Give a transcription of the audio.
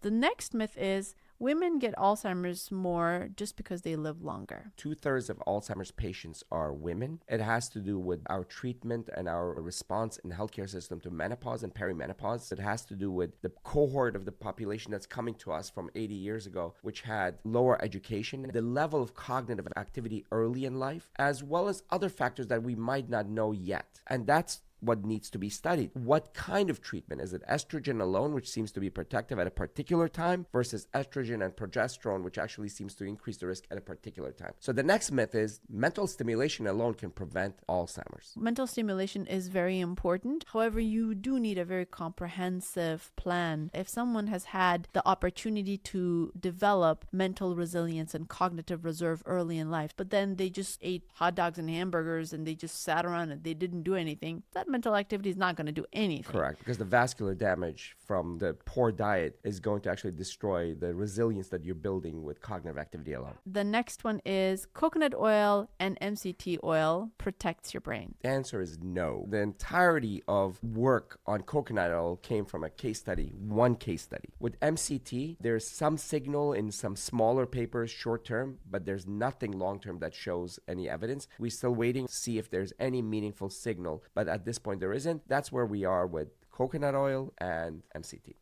The next myth is women get Alzheimer's more just because they live longer. 2/3 of Alzheimer's patients are women. It has to do with our treatment and our response in the healthcare system to menopause and perimenopause. It has to do with the cohort of the population that's coming to us from 80 years ago, which had lower education, the level of cognitive activity early in life, as well as other factors that we might not know yet. And that's what needs to be studied. What kind of treatment? Is it estrogen alone, which seems to be protective at a particular time, versus estrogen and progesterone, which actually seems to increase the risk at a particular time? So the next myth is mental stimulation alone can prevent Alzheimer's. Mental stimulation is very important. However, you do need a very comprehensive plan. If someone has had the opportunity to develop mental resilience and cognitive reserve early in life, but then they just ate hot dogs and hamburgers and they just sat around and they didn't do anything, that mental activity is not going to do anything. Correct, because the vascular damage from the poor diet is going to actually destroy the resilience that you're building with cognitive activity alone. The next one is coconut oil and MCT oil protects your brain. The answer is no. The entirety of work on coconut oil came from a case study, one case study. With MCT, there's some signal in some smaller papers short term, but there's nothing long term that shows any evidence. We're still waiting to see if there's any meaningful signal, but at this point there isn't. That's where we are with coconut oil and MCT.